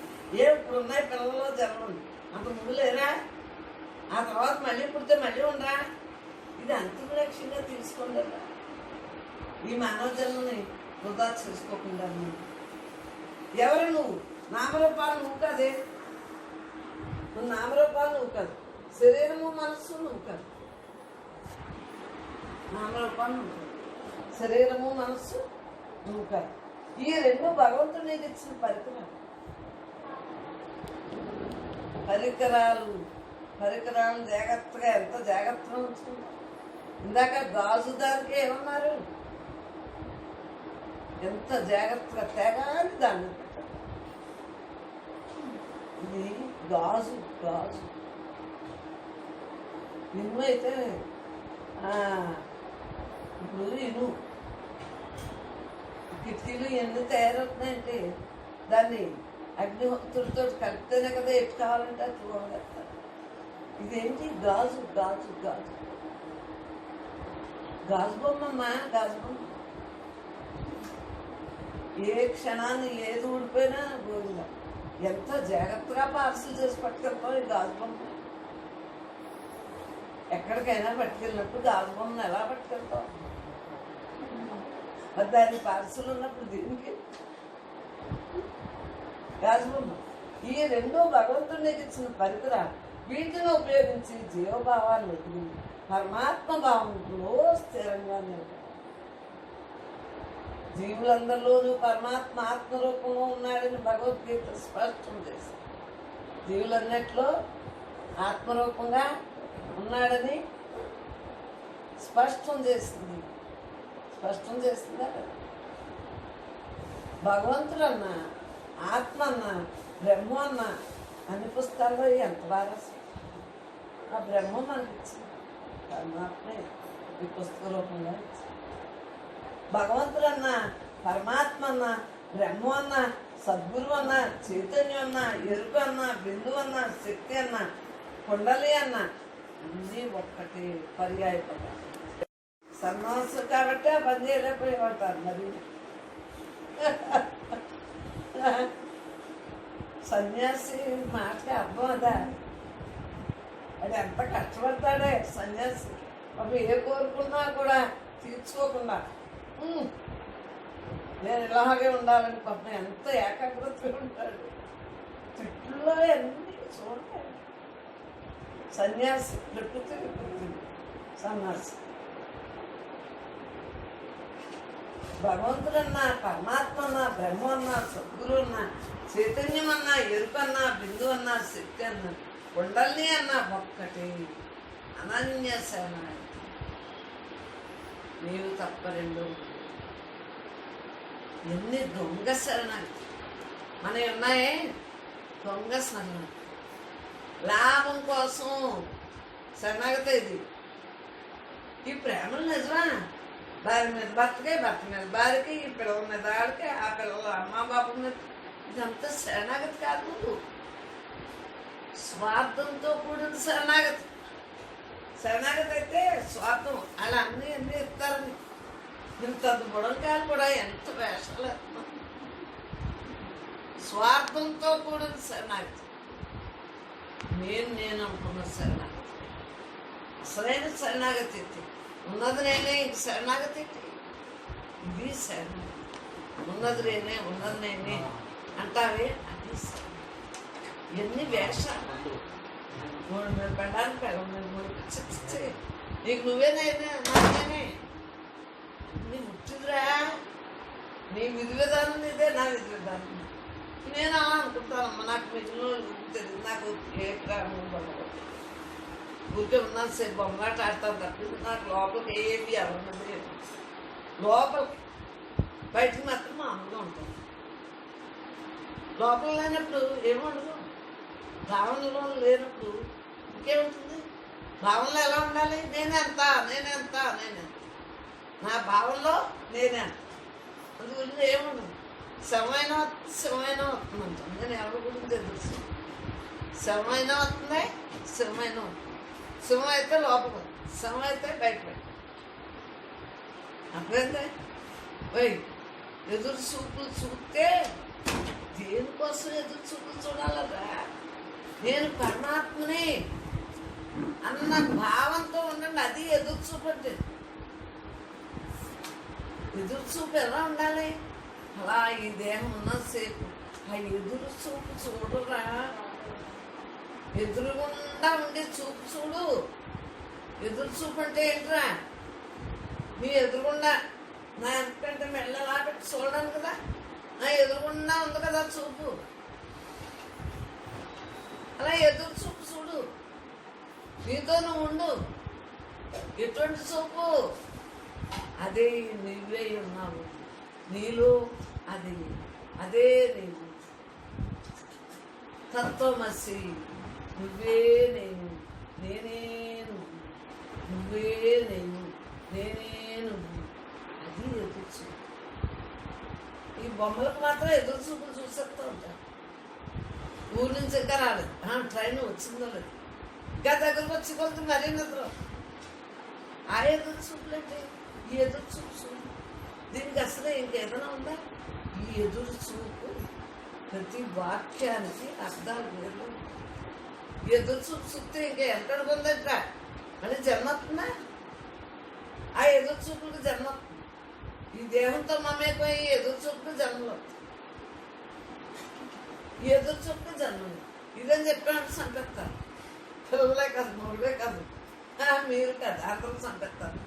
ఇప్పుడు ఉన్నాయి పిల్లల్లో జన్మలు, అంత ముందు లేరా? ఆ తర్వాత మళ్ళీ పుడితే మళ్ళీ ఉండరా? ఇది అంతిమ లక్ష్యంగా తీసుకోండి. ఈ మానవ జన్మని వృధా చేసుకోకుండా ఎవరు నువ్వు? నామరూపాలు నువ్వు కాదే. నువ్వు నామరూపాలు నువ్వు కాదు, శరీరము మనస్సు నువ్వు కాదు. నామరూపాలు నువ్వు కాదు, శరీరము మనస్సు నువ్వు కాదు. ఈ రెండు భగవంతుడు నీకు ఇచ్చిన పరికరాలు జాగ్రత్తగా ఎంత జాగ్రత్తగా ఉంచుకుంటారు. ఇందాక గాజు దానికి ఏమన్నారు? ఎంత జాగ్రత్తగా తేగాలి దాన్ని. ఇది గాజు ఇనుము అయితే ఇప్పుడు కిటికీలు ఎన్ని తయారవుతున్నాయంటే దాన్ని అగ్నిహోత్రులతో కలిపితేనే కదా ఎటు కావాలంటే అటు పోగలుగుతారు. ఇదేంటి? గాజు బొమ్మమ్మా, గాజు బొమ్మ. ఏ క్షణాన్ని ఏది ఊడిపోయినా గోవిందా. ఎంత జాగ్రత్తగా పార్సల్ చేసి పట్టుకెళ్తావు ఈ గాజు బొమ్మ. ఎక్కడికైనా పట్టుకెళ్ళినప్పుడు గాజు బొమ్మను ఎలా పట్టుకెళ్తావు? మరి దాని పార్సల్ ఉన్నప్పుడు దీనికి గాజు బొమ్మ. ఈ రెండు భగవంతుడు నీకు ఇచ్చిన పరికరాలు. వీటిని ఉపయోగించి జీవభావాన్ని ఎదిగి పరమాత్మ భావంలో స్థిరంగా నిలబడి జీవులందరిలోనూ పరమాత్మ ఆత్మరూపంలో ఉన్నాడని భగవద్గీత స్పష్టం చేసింది. జీవులన్నిట్లో ఆత్మరూపంగా ఉన్నాడని స్పష్టం చేస్తుందా? భగవంతుడు అన్నా, ఆత్మ అన్నా, బ్రహ్మ అన్నా అన్ని పుస్తకాల్లో ఎంత బాగా ఆ బ్రహ్మ మనకి ఇచ్చింది. పరమాత్మే ఈ పుస్తక రూపంలో ఇచ్చింది. భగవంతుడు అన్న, పరమాత్మ అన్న, బ్రహ్మ అన్న, సద్గురు అన్న, చైతన్యం అన్న, ఎరుక అన్న, బిందు అన్న, శక్తి అన్న, కుండలి అన్న, అన్నీ ఒక్కటి పర్యాయ పదాలు. సన్యాసం కాబట్టి ఆ పని చేయలేకపోయేవాటారు. మరి సన్యాసి మాటకి అర్థం అదా? అది ఎంత కష్టపడతాడే సన్యాసి. అవి ఏ కోరుకున్నా కూడా తీర్చుకోకుండా నేను ఇలాగే ఉండాలని పాపం ఎంత ఏకాగ్రతగా ఉంటాడు. తిట్టుల్లో అన్నీ చూడండి. సన్యాసి ప్రకృతి సన్యాసి. భగవంతుడన్నా, పరమాత్మ అన్నా, బ్రహ్మ అన్నా, సద్గురు అన్నా, చైతన్యం అన్నా, ఎరుకన్నా, బిందు అన్నా, శక్తి అన్నా, కుండల్ని అన్నా ఒక్కటి అనన్య శరణాగతి. నీవు తప్ప రెండు. ఎన్ని దొంగ శరణాగతి మనవి ఉన్నాయే. దొంగ శరణాగతి, లాభం కోసం శరణాగతి. ఇది ఈ ప్రేమలు నిజమా? భార్య మీద భర్తకి, భర్త మీద భార్యకి, ఈ పిల్లల మీద ఆడికి, ఆ పిల్లల అమ్మ బాబు మీద. ఇదంతా శరణాగతి కాదు, స్వార్థంతో కూడిన శరణాగతి. శరణాగతి అయితే స్వార్థం. అలా అన్నీ ఇస్తారని ఇంత బుడంకాయలు కూడా ఎంత వేషాలు. స్వార్థంతో కూడిన శరణాగతి. నేను అనుకున్న శరణాగతి అసలైన శరణాగతి. ఉన్నది నేనే, ఇంక శరణాగతి. ఇది శరణాగతి. ఉన్నది నేనే అంటావే, అది ఎన్ని వేషాలు. మూడు మీద పడ్డానికి పిల్లల మీద ముడిపించి నీకు నువ్వేనైనా నాకేనే. నీ ముట్టిదిరా, నీ విధి విధానం ఇదే, నా విధి విధానం. నేను అలా అనుకుంటానమ్మా. నాకు మిగిలిన తెలియదు. నాకు ఏ ప్రాణం బొమ్మలు ఊరికే ఉన్నాను సేపు బొమ్మలాట ఆడతాను తప్పింది. నాకు లోపలికి ఏమి ఎవరన్నది లోపలికి. బయటకు మాత్రం మామూలుగా ఉంటాను. లోపల లేనప్పుడు ఏముండదు. భావనలో లేనప్పుడు ఇంకేముంటుంది? భావనలో ఎలా ఉండాలి? నేనెంత. నా భావనలో నేనే. అందు గురించి ఏముండదు. శవమైనా వస్తుందంటాను. నేను ఎవరి గురించి తెలుసు. శవమైనా వస్తుంది, శవమైనా వస్తుంది. శవం అయితే లోపల, శవం అయితే బయట. అప్పుడైతే ఎదురు చూపులు చూస్తే దేనికోసం ఎదురు చూపులు చూడాలరా? నేను పరమాత్మని అన్న భావంతో ఉండండి. అది ఎదురు చూపు అంటే. ఎదురు చూపు ఎలా ఉండాలి? అలా ఈ దేహం ఉన్నసేపు ఆ ఎదురు చూపు చూడరా. ఎదురుగుండా ఉండే చూపు చూడు. ఎదురు చూపు అంటే ఏంట్రా? మీ ఎదురుగుండా నా ఎందుకంటే మెల్లలా పెట్టి చూడను కదా. నా ఎదురుగుండా ఉంది కదా చూపు. అలా ఎదురు చూపు చూడు. నీతో నువ్వు ఉండు. ఎటువంటి చూపు? అదే నువ్వే ఉన్నావు. నీలో అదే నీవు. తత్వమసి. నువ్వే నేను, నేనే నువ్వు. నువ్వే నేను, నేనే నువ్వు. అది ఎదురు చూపు. ఈ బొమ్మలకు మాత్రం ఎదురు చూపులు చూసేస్తూ ఉంటారు. ఊరి నుంచి ఇంకా రాలేదు. ట్రైన్ వచ్చిందో లేదు. ఇంకా దగ్గరకు వచ్చి కొడుతుంది మరీ నిద్ర. ఆ ఎదురు చూపులంటే ఈ ఎదురు చూపు చూడు. దీనికి అసలే ఇంకేదైనా ఉందా? ఈ ఎదురు చూపు ప్రతి వాక్యానికి అర్థాలు వేరు. ఎదురు చూపు చూస్తే ఇంకా ఎక్కడ ఉందంట అని జన్మతుందా? ఆ ఎదురు చూపులకు జన్మ. ఈ దేహంతో మమేపోయి ఎదురు చూపుకు జన్మలు. ఈ ఎదురు చూపుకు జన్మలు. ఇదని చెప్పాను సంపెత్తారు. పిల్లలే కాదు, మూడులే కాదు, మీరు కాదు, అందరూ సంపెత్తారు.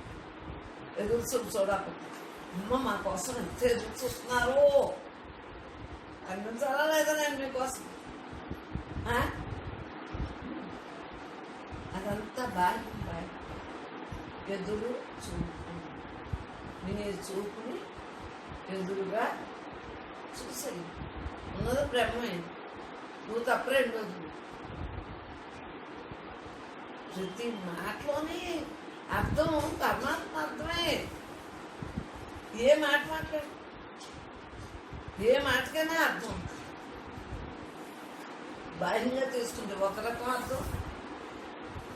ఎదురు చూపు చూడకపోతే అమ్మ మా కోసం ఎంత ఎదురు చూస్తున్నారు అందించాలా లేదా నేను మీకోసం? అదంతా బాగా ఎదురు చూపు. నీ చూపుని ఎదురుగా చూసేయి. ఉన్నది బ్రహ్మే. నువ్వు తప్ప రెండోది. ప్రతి మాటలోని అర్థం పరమాత్మ అర్థమే. ఏ మాట మాట్లాడు, ఏ మాటకైనా అర్థం. బాహ్యంగా తీసుకుంటే ఒక రకం అర్థం,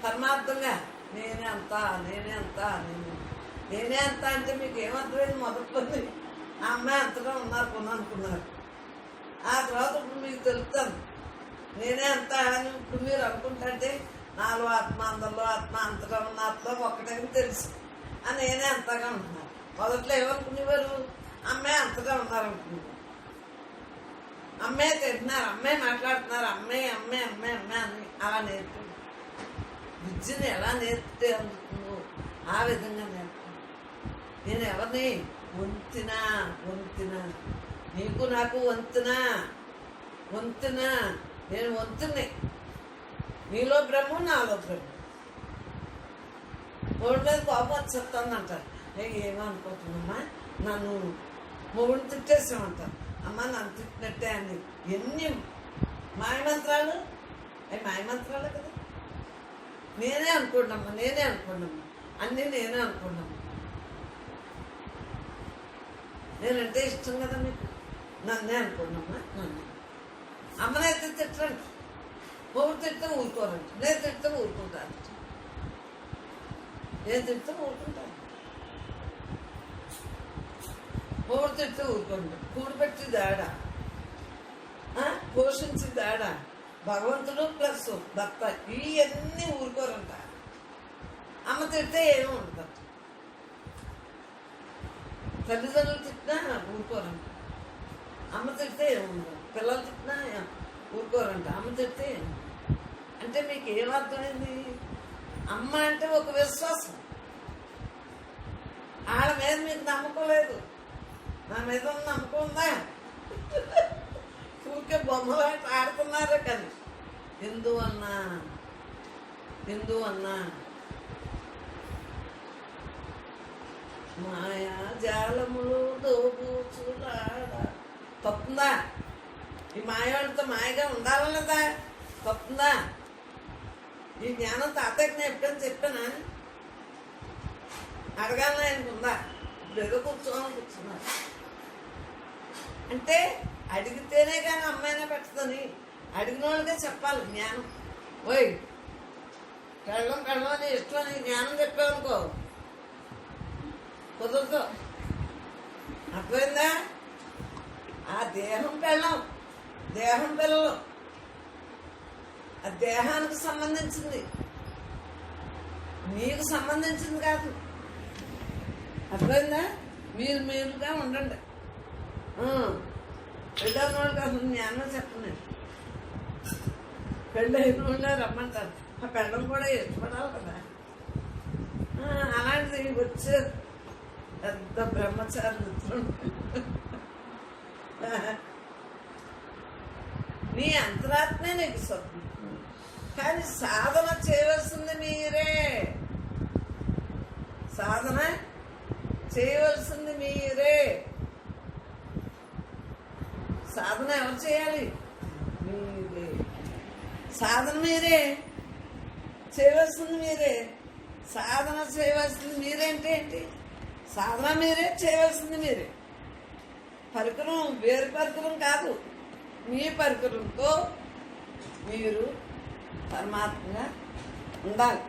పరమార్థంగా నేనే అంత నేనే అంత నేనే అంత అంటే మీకు ఏమర్థమైంది? మొదటి ఆ అమ్మాయి అంతగా ఉన్నారు కొన్ని అనుకున్నారు. ఆ తర్వాత ఇప్పుడు మీకు తెలుపుతాను నేనే అంత అని. ఇప్పుడు మీరు అనుకుంటే నాలో ఆత్మ అందరిలో ఆత్మ అంతగా ఉన్న ఆత్మ ఒక్కటేమి తెలుసు అని నేనే అంతగా ఉంటున్నారు. మొదట్లో ఏమనుకునేవారు? అమ్మాయి అంతగా ఉన్నారు అనుకునేవారు. అమ్మాయి తింటున్నారు, అమ్మాయి మాట్లాడుతున్నారు, అమ్మాయి అమ్మాయి అమ్మాయి అమ్మాయి అని అలా నేర్పు. విద్యను ఎలా నేర్పితే అందుతుందో ఆ విధంగా నేర్పు. నేను ఎవరిని? వంతినా వంతినా, నీకు నాకు వంతునా వంతునా. నేను వంతుని, నీలో బ్రహ్మ నాలో బ్రహ్మ. మొగుడి మీద కోపం వచ్చేస్తుందంటారు. ఏమనుకోతుందమ్మా, నన్ను మొగుడిని తిట్టేసామంటారు. అమ్మ నన్ను తిట్టినట్టే అని ఎన్ని మాయమంత్రాలు. అవి మాయమంత్రాలే కదా. నేనే అనుకోండమ్మా, నేనే అనుకోండమ్మా, అన్నీ నేనే అనుకోండమ్మా. నేనంటే ఇష్టం కదా మీకు, నన్నే అనుకోండమ్మా. నన్ను అమ్మనైతే తిట్టండి, మొగుడు తిడితే ఊరుకోరండి. నేను తిడితే ఊరుకుంటాను, నేను తిడితే ఊరుకుంటాను. మొగుడు తిడితే ఊరుకోండి. కూడిపెట్టి దాడా, పోషించి దాడా, భగవంతుడు ప్లస్ భర్త ఇవన్నీ ఊరుకోరంట. అమ్మ తిడితే ఏమీ ఉండదు. తల్లిదండ్రులు తిట్టినా ఊరుకోరంట. అమ్మ తిడితే ఏముండదు. పిల్లలు తిట్టినా ఊరుకోరంట. అమ్మ తిడితే అంటే మీకు ఏమర్థమైంది? అమ్మ అంటే ఒక విశ్వాసం. వాళ్ళ మీద మీకు నమ్మకం లేదు, నా మీద ఉన్న నమ్మకం ఉందా? ఊరికే బొమ్మలు ఆడుతున్నారే కానీ ఎందువన్నా మాయా జాలములు దోబూచులాడ. తప్పుందా? ఈ మాయవాళ్ళతో మాయగా ఉండాలన్నదా? తప్పుందా? ఈ జ్ఞానం తాతయ్యకి నేను ఎప్పుడైనా చెప్పానా? అడగాలని ఆయనకు ఉందా? ఇప్పుడు ఏదో కూర్చున్నారు అంటే అడిగితేనే కానీ అమ్మాయినా పెట్టదని అడిగిన వాళ్ళకే చెప్పాలి జ్ఞానం. ఓయ్ కళ్ళం అని ఇష్టం అని జ్ఞానం చెప్పావనుకో కుదరదు. అర్థమైందా? ఆ దేహం పెళ్ళం, దేహం పిల్లలు, ఆ దేహానికి సంబంధించింది, మీకు సంబంధించింది కాదు. అర్థమైందా? మీరుగా ఉండండి. పెళ్ళైన వాళ్ళకి అసలు జ్ఞానం చెప్పండి. పెళ్ళైన వాళ్ళే రమ్మంటారు. ఆ పెళ్ళం కూడా ఇష్టపడాలి కదా. అలాంటిది వచ్చే పెద్ద బ్రహ్మచారి నీ అంతరాత్మే నీకు స్వప్నం. కానీ సాధన చేయవలసింది మీరే. సాధన చేయవలసింది మీరే. సాధన ఎవరు చేయాలి? మీరే. సాధన మీరే చేయవలసింది మీరే. సాధన చేయవలసింది మీరేంటి? ఏంటి సాధన? మీరే చేయవలసింది మీరే. పరికరం వేరు పరికరం కాదు. మీ పరికరంతో మీరు పరమాత్మగా ఉండాలి.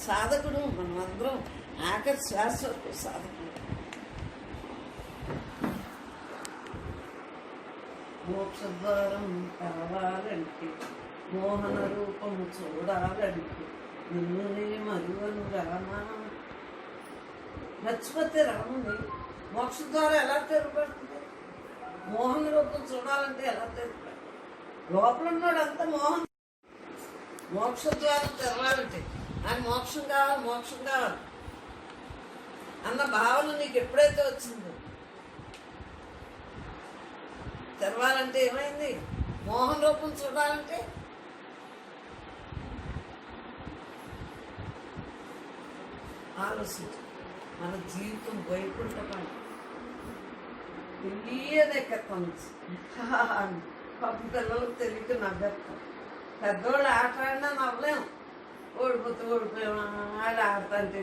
సాధకుడు మనమందరం ఆఖరి శ్వాస వరకు సాధకుడు. మోక్షద్వారం కావాలంటే, మోహన రూపము చూడాలంటే నిన్ను నీ మరువను రామా. మర్చిపోతే రాముని మోక్షద్వారం ఎలా తెరపడుతుంది? మోహన రూపం చూడాలంటే ఎలా తెరపడుతుంది? లోపల ఉన్నాడు అంత మోహన్. మోక్షద్వారం తెరవాలంటే నాకు మోక్షం కావాలి, మోక్షం కావాలి అన్న భావన నీకు ఎప్పుడైతే వచ్చిందో, తెరవాలంటే ఏమైంది? మోహన రూపం చూడాలంటే ఆలోచించు. మన జీవితం వైకుంఠం తెలియదెక్కం. పాపం పిల్లలకు తెలియక నవ్వేస్తాం. పెద్దవాళ్ళు ఆట ఆడినా నవ్వలేము. ఓడిపోతే ఓడిపోయామా అది ఆడతాంటే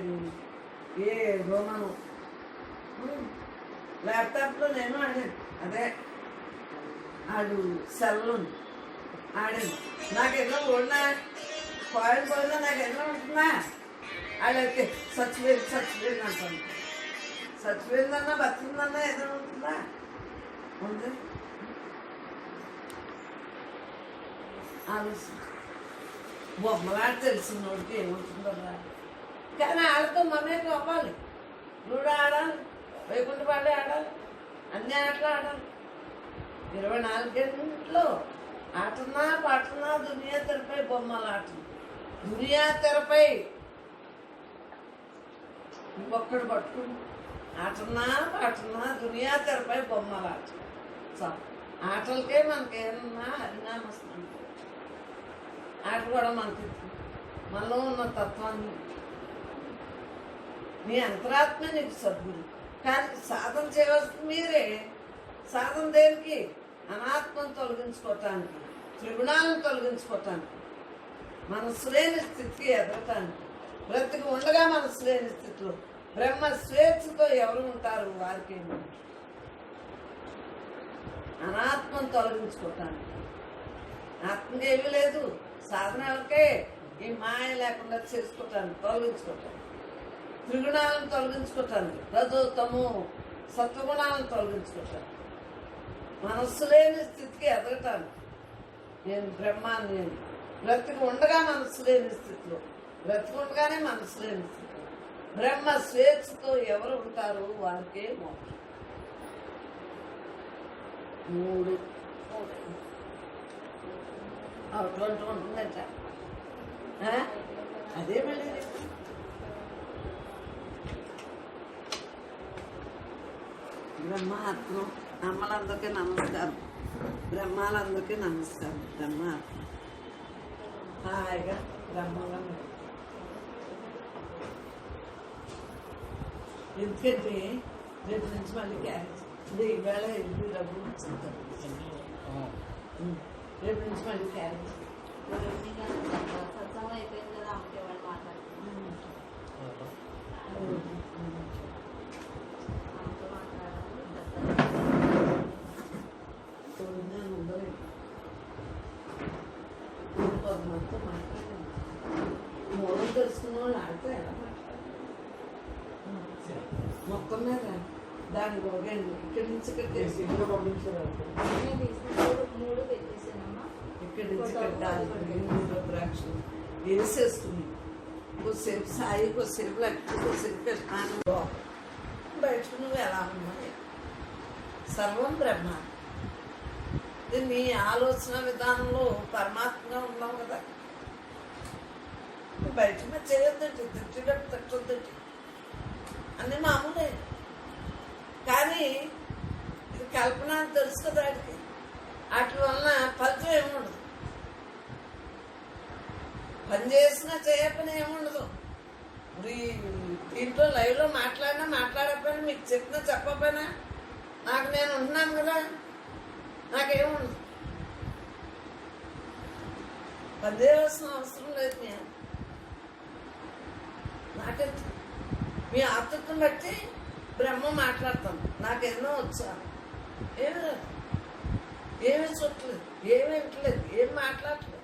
ఏ మనం ల్యాప్టాప్లో నేను ఆడాను. అదే ఆడు సెల్ ఉంది ఆడాను. నాకు ఎన్నో ఓడినా కాయిన్ పోయినా నాకు ఎన్నో ఉంటుందా ఆడైతే చచ్చిపోయింది అంటాను. చచ్చిపోయిందన్నా బతికిందన్నా ఏదైనా ఉంటుందా? ఉంది. ఆలోచన బొమ్మలాట తెలిసినోడికి ఏముంటుందో రాదు. కానీ ఆడతో మమేకం అవ్వాలి. లూడో ఆడాలి, వైకుంఠపాడి ఆడాలి, అన్ని ఆటలు ఆడాలి. 24 గంటలు ఆటనా పాటనా దునియా తెరపై బొమ్మల ఆటలు. దునియా తెరపై ఇంకొక్కడు పట్టుకుని ఆటనా పాటనా దునియా తెరపై బొమ్మల ఆటలు. చాలు ఆటలకే మనకేమన్నా హరినామస్తుంది. ఆట కూడా మనకి మనలో ఉన్న తత్వాన్ని నీ అంతరాత్మ నీకు సద్గురు. కానీ సాధన చేయవలసింది మీరే. సాధన దేనికి? అనాత్మను తొలగించుకోవటానికి, త్రిగుణాలను తొలగించుకోవటానికి, మనసు లేని స్థితికి ఎదగటానికి. బ్రతికి ఉండగా మనసు లేని స్థితిలో బ్రహ్మ స్వేచ్ఛతో ఎవరు ఉంటారు? వారికేమి అనాత్మను తొలగించుకోవటానికి. ఆత్మకేమీ లేదు. సాధన ఎవరికే? ఈ మాయ లేకుండా చేసుకోవటానికి, తొలగించుకోవటానికి, త్రిగుణాలను తొలగించుకోవటానికి, రజోతము సత్వగుణాలను తొలగించుకోవటానికి, మనస్సు లేని స్థితికి ఎదగటానికి. నేను బ్రహ్మాన్ని. నేను బ్రతికి ఉండగా మనస్సు లేని స్థితిలో, బ్రతికి ఉండగానే మనస్సు లేని స్థితిలో బ్రహ్మ స్వేచ్ఛతో ఎవరు ఉంటారు? వారికే మోక్షం. 3 అటువంటి ఉంటుందంట. అదే మళ్ళీ బ్రహ్మాత్మ. అమ్మలందరికీ నమస్కారం, బ్రహ్మాలందరికీ నమస్కారం. బ్రహ్మాత్మ హాయిగా బ్రహ్మంగా. ఎందుకంటే రేపు నుంచి మళ్ళీ క్యారేజ్ ఈవేళ ఇది డబ్బులు ఇచ్చింది. రేపు నుంచి మళ్ళీ క్యారేజ్ సత్సంగం అయిపోయింది కదా, అమ్మకి వాళ్ళు మాట్లాడుతున్నారు. మొత్తం మాట్లాడాను. మూలం తెలుసుకున్న వాళ్ళు ఆడితే ఎలా మాట్లాడాలి? మొత్తం మీద దానికి ఒకటి ఇక్కడి నుంచి ఇక్కడ తెలిసి మూడు పెట్టేసానమ్మా. ఇక్కడి నుంచి ఇక్కడ దాని ద్రాక్షలు వేసేసుకుని కొద్దిసేపు సాయి, కొద్దిసేపు లక్ష్మి, కొద్దిసేపు కృష్ణాను. బయటకు నువ్వు ఎలా ఉన్నావు? సర్వం బ్రహ్మ. నీ ఆలోచన విధానంలో పరమాత్మగా ఉన్నావు కదా. బయట మీద చేయొద్దండి, తిట్టొద్దండి, అన్నీ మామూలే. కానీ ఇది కల్పన అని తెలుసు కదా వాడికి. వాటి వలన ఫలితం ఏముండదు. పని చేసినా చేయకపోయినా ఏముండదు. దీంట్లో లైవ్లో మాట్లాడకపోయినా మీకు చెప్పినా చెప్పకపోయినా నాకు నేను ఉంటున్నాను కదా, నాకేముండదు. పని చేయవలసిన అవసరం లేదు. నేను నాకెంత మీ ఆతృతను బట్టి బ్రహ్మ మాట్లాడతాను. నాకెన్నో వచ్చా ఏమి లేదు, ఏమీ చూడలేదు, ఏమి వింటలేదు, ఏం మాట్లాడలేదు.